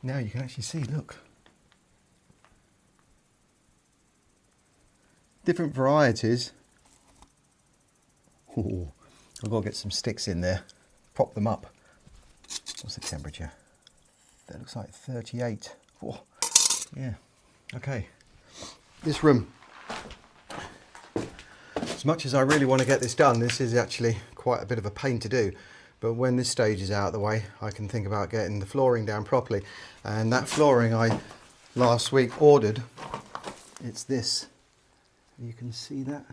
Now you can actually see, look. Different varieties. Ooh, I've got to get some sticks in there, prop them up. What's the temperature? That looks like 38. Oh, yeah, okay. This room, as much as I really want to get this done, this is actually quite a bit of a pain to do. But when this stage is out of the way, I can think about getting the flooring down properly. And that flooring I last week ordered, it's this. You can see that.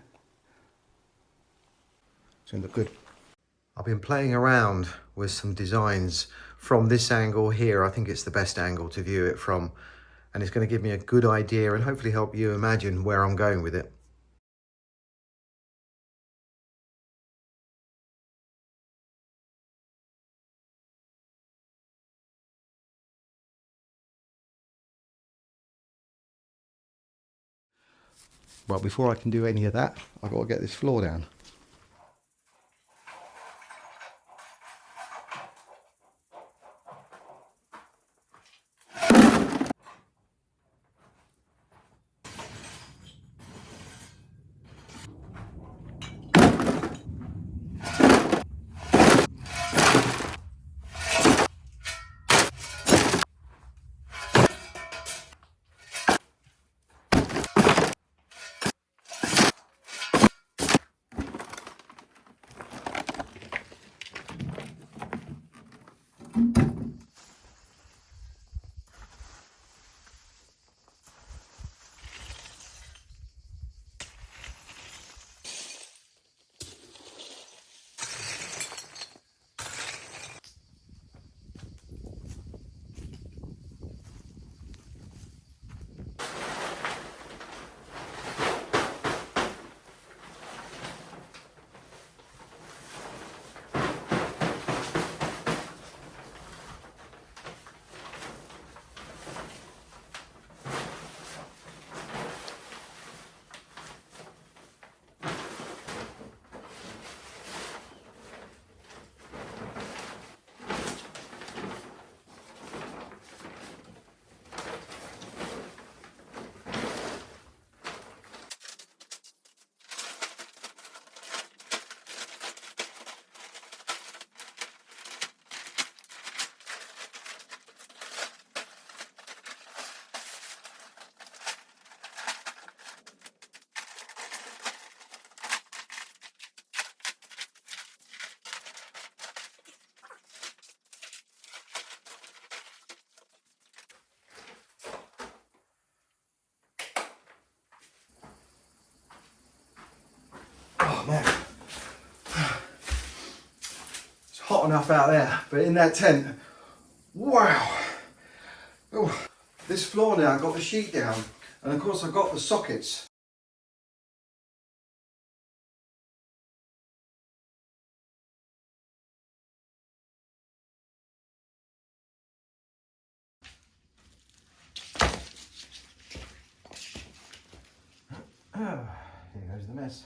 It's going to look good. I've been playing around with some designs from this angle here. I think it's the best angle to view it from. And it's going to give me a good idea and hopefully help you imagine where I'm going with it. Well, before I can do any of that, I've got to get this floor down. Oh man, it's hot enough out there, but in that tent, wow. Oh, this floor now, I've got the sheet down, and of course I've got the sockets. Here goes the mess.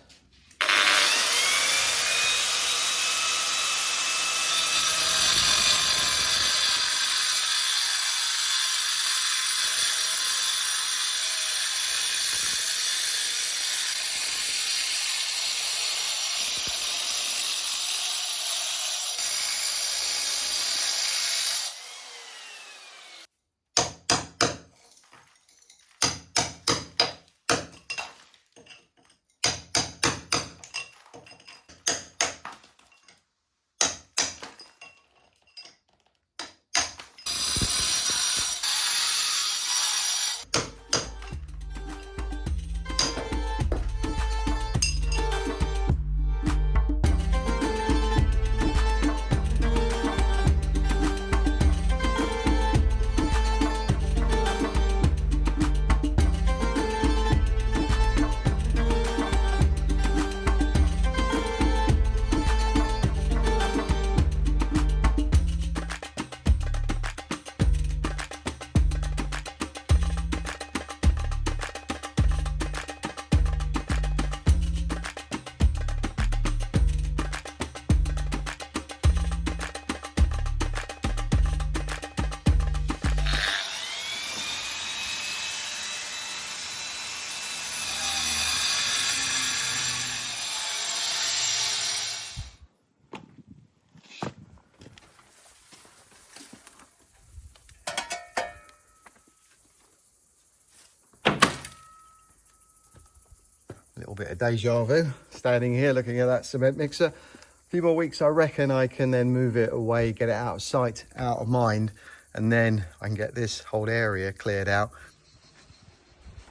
bit of deja vu, standing here looking at that cement mixer. A few more weeks, I reckon I can then move it away, get it out of sight, out of mind, and then I can get this whole area cleared out.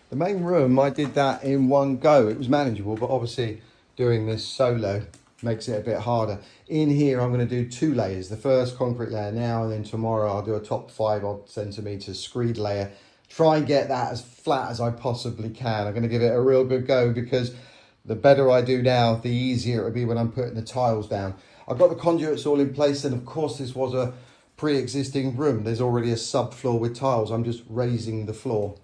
The main room, I did that in one go. It was manageable, but obviously doing this solo makes it a bit harder. In here, I'm going to do 2 layers. The first concrete layer now, and then tomorrow I'll do a top 5 odd centimetres screed layer. Try and get that as flat as I possibly can. I'm going to give it a real good go, because the better I do now, the easier it'll be when I'm putting the tiles down. I've got the conduits all in place, and of course this was a pre-existing room. There's already a subfloor with tiles. I'm just raising the floor.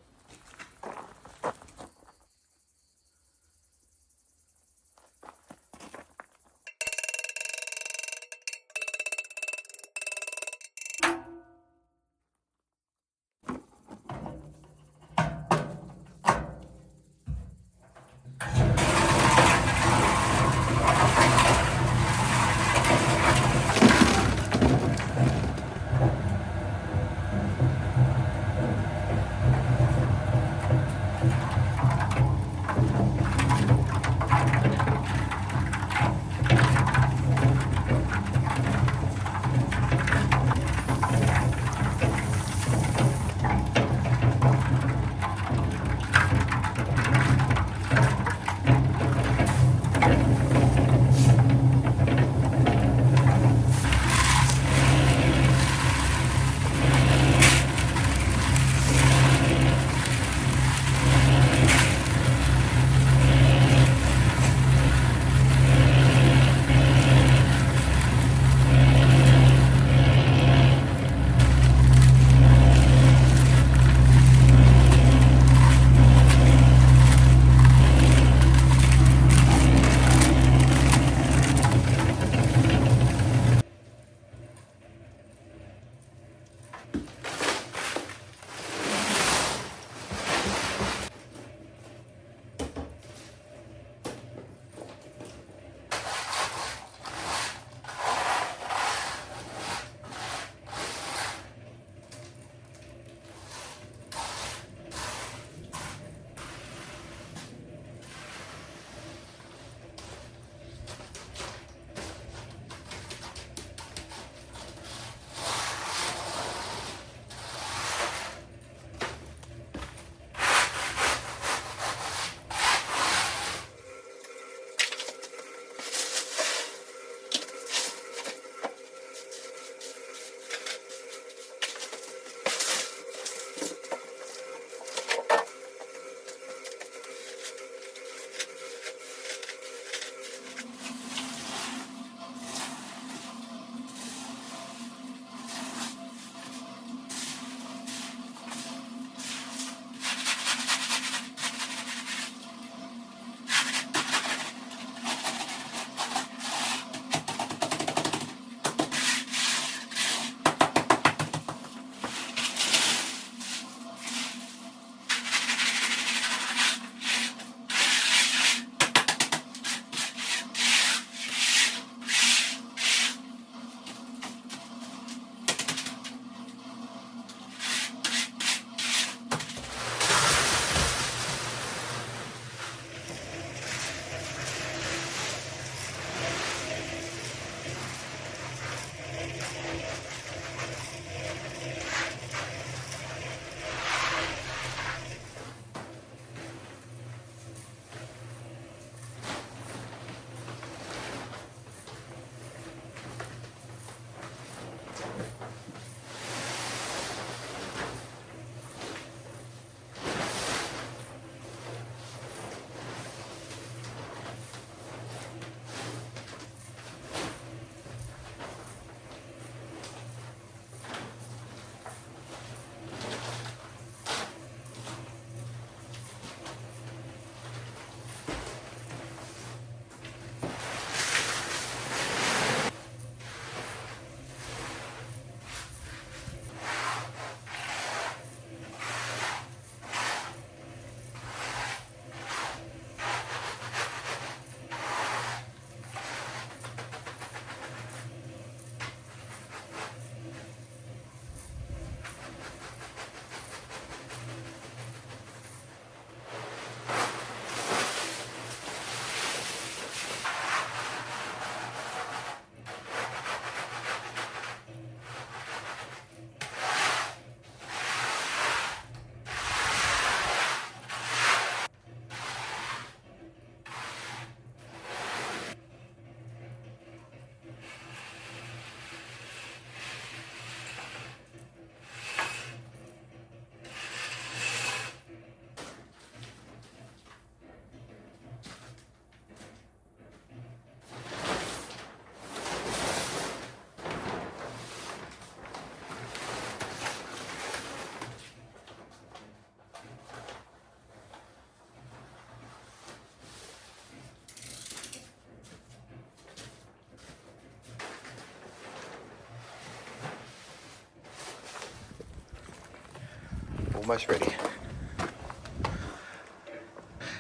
almost ready.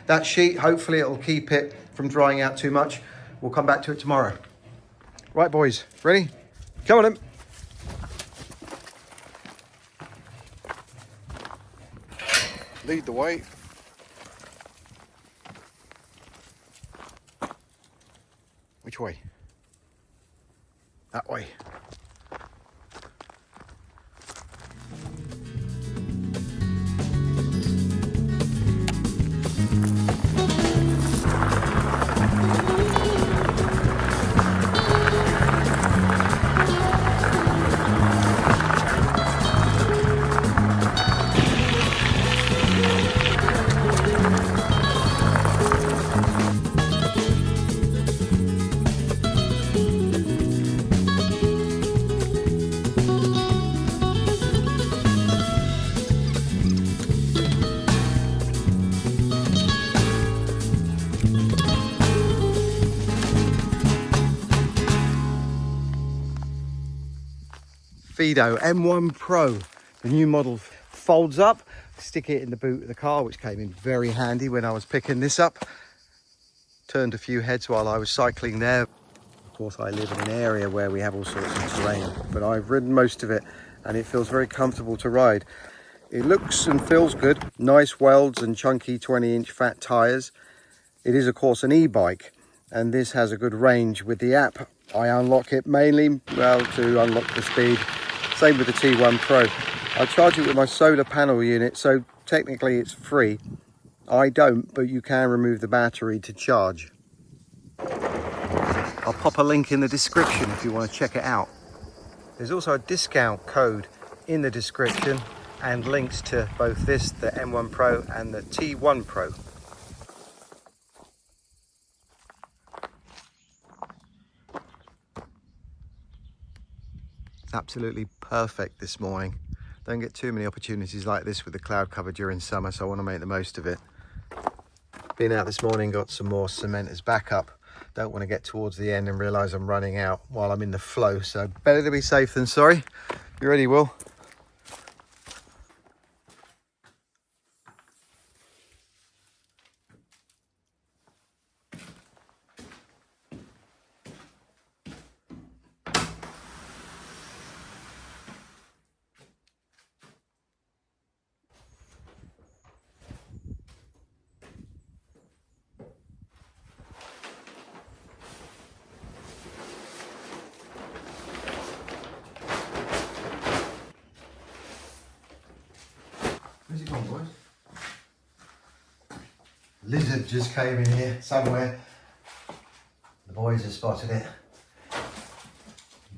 That sheet, hopefully it'll keep it from drying out too much. We'll come back to it tomorrow. Right, boys, ready? Come on then. Lead the way. Which way? That way. Fido M1 Pro, the new model, folds up. Stick it in the boot of the car, which came in very handy when I was picking this up. Turned a few heads while I was cycling there. Of course, I live in an area where we have all sorts of terrain, but I've ridden most of it and it feels very comfortable to ride. It looks and feels good. Nice welds and chunky 20-inch fat tyres. It is, of course, an e-bike, and this has a good range. With the app, I unlock it mainly, well, to unlock the speed. Same with the T1 Pro. I charge it with my solar panel unit, so technically it's free. I don't, but you can remove the battery to charge. I'll pop a link in the description if you want to check it out. There's also a discount code in the description and links to both this, the M1 Pro and the T1 Pro. It's absolutely perfect this morning. Don't get too many opportunities like this with the cloud cover during summer, so I want to make the most of it. Been out this morning, got some more cement as backup. Don't want to get towards the end and realise I'm running out while I'm in the flow, so better to be safe than sorry. You ready, Will? Where's it gone, boys? Lizard just came in here somewhere. The boys have spotted it.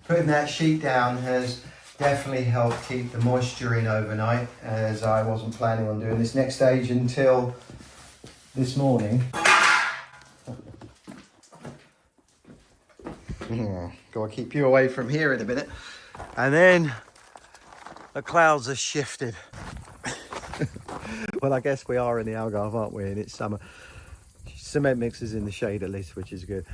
Putting that sheet down has definitely helped keep the moisture in overnight, as I wasn't planning on doing this next stage until this morning. Gotta keep you away from here in a minute. And then the clouds are shifted. Well, I guess we are in the Algarve, aren't we? And it's summer. Cement mix is in the shade at least, which is good.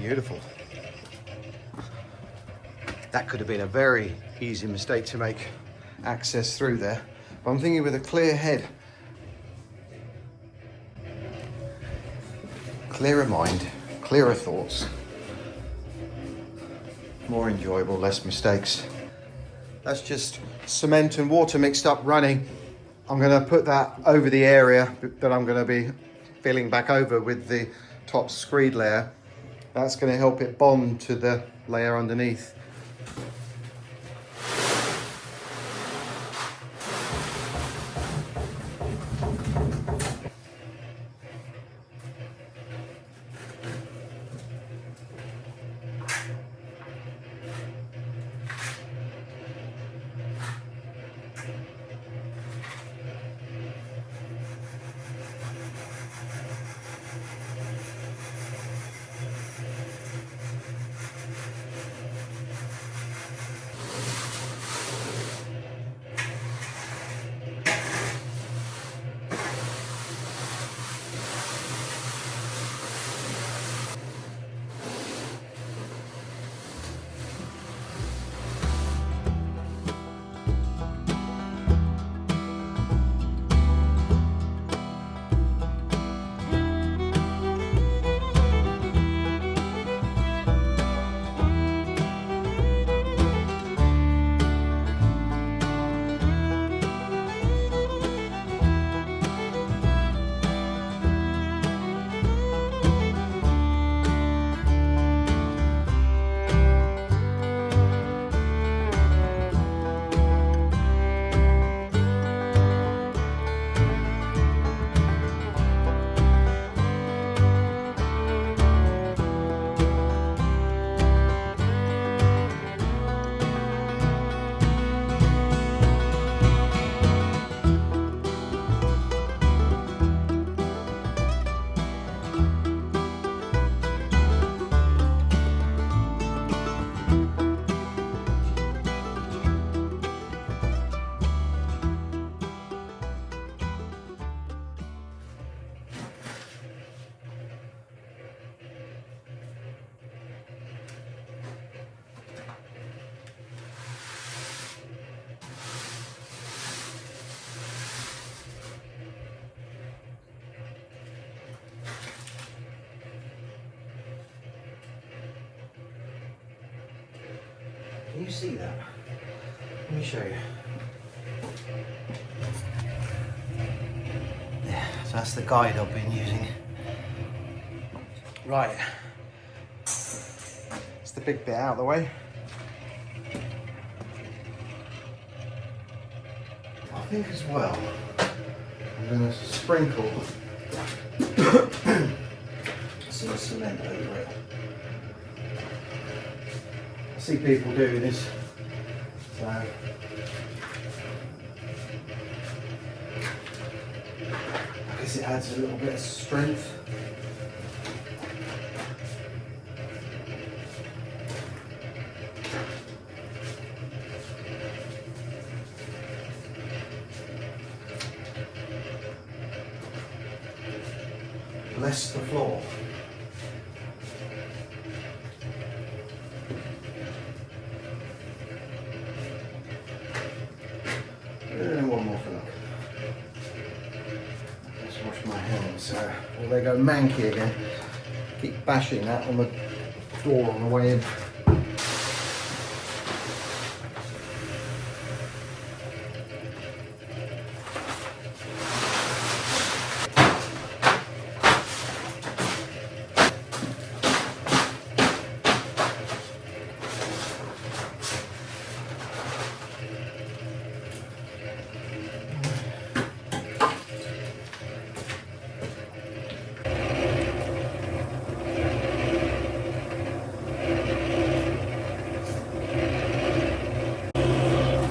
beautiful. That could have been a very easy mistake to make access through there. But I'm thinking with a clear head, clearer mind, clearer thoughts, more enjoyable, less mistakes. That's just cement and water mixed up running. I'm going to put that over the area that I'm going to be filling back over with the top screed layer. That's going to help it bond to the layer underneath. Can you see that? Let me show you. Yeah, so that's the guide I've been using. Right. It's the big bit out of the way. I think as well, I'm going to sprinkle some cement over it. I see people do this, so I guess it adds a little bit of strength. Bless the floor. One more for luck. Let's wash my hands, or they go manky again. Keep bashing that on the door on the way in.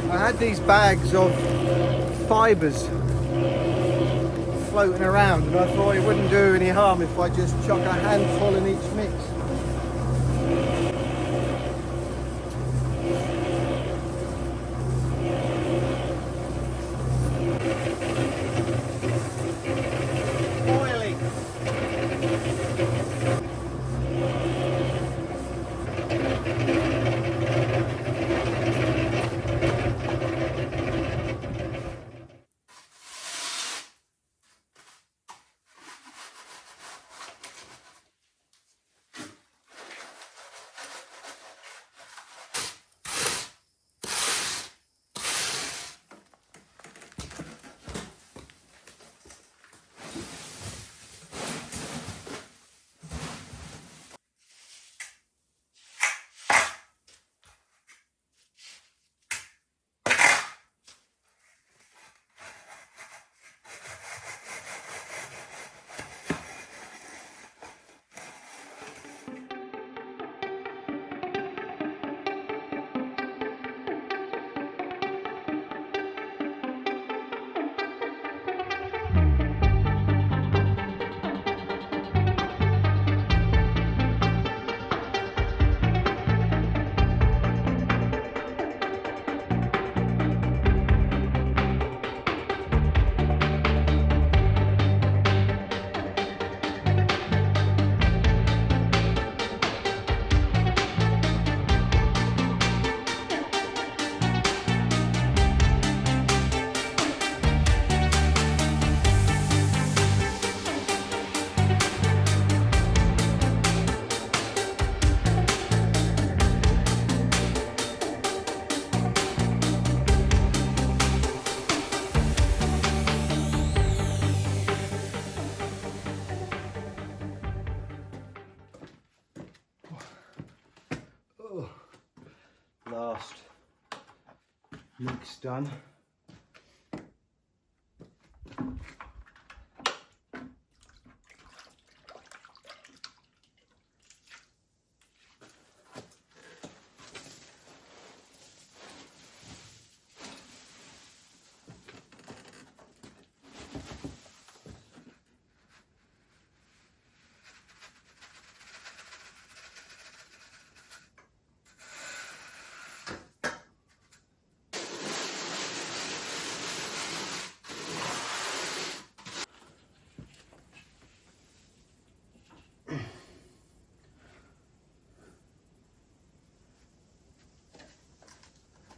I had these bags of fibres floating around and I thought it wouldn't do any harm if I just chuck a handful in each mix. last mix done.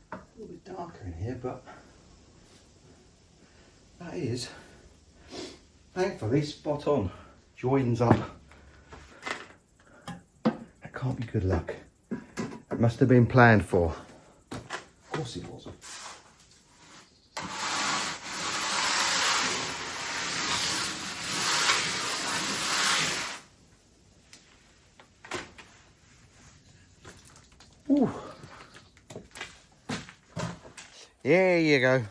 A little bit darker in here, but that is thankfully spot on. Joins up. That can't be good luck. It must have been planned for. Of course it wasn't. Ooh. There you go.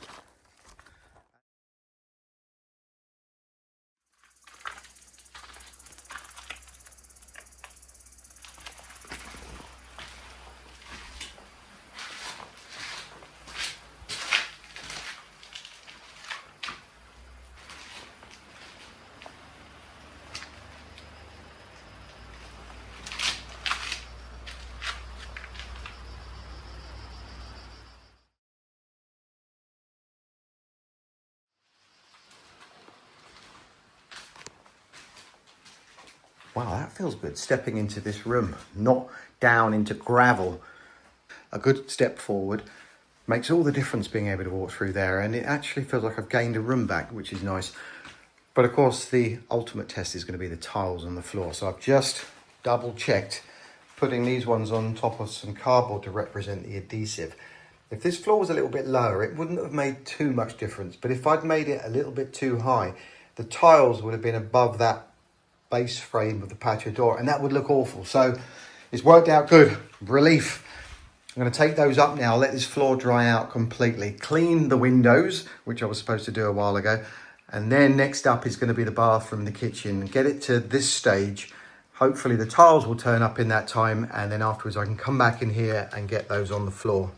Wow, that feels good, stepping into this room, not down into gravel. A good step forward makes all the difference being able to walk through there, and it actually feels like I've gained a room back, which is nice. But of course, the ultimate test is going to be the tiles on the floor. So I've just double checked, putting these ones on top of some cardboard to represent the adhesive. If this floor was a little bit lower, it wouldn't have made too much difference. But if I'd made it a little bit too high, the tiles would have been above that base frame of the patio door, and that would look awful. So it's worked out good. Relief. I'm going to take those up now, let this floor dry out completely, clean the windows, which I was supposed to do a while ago, and then next up is going to be the bathroom, the kitchen, get it to this stage. Hopefully the tiles will turn up in that time, and then afterwards I can come back in here and get those on the floor.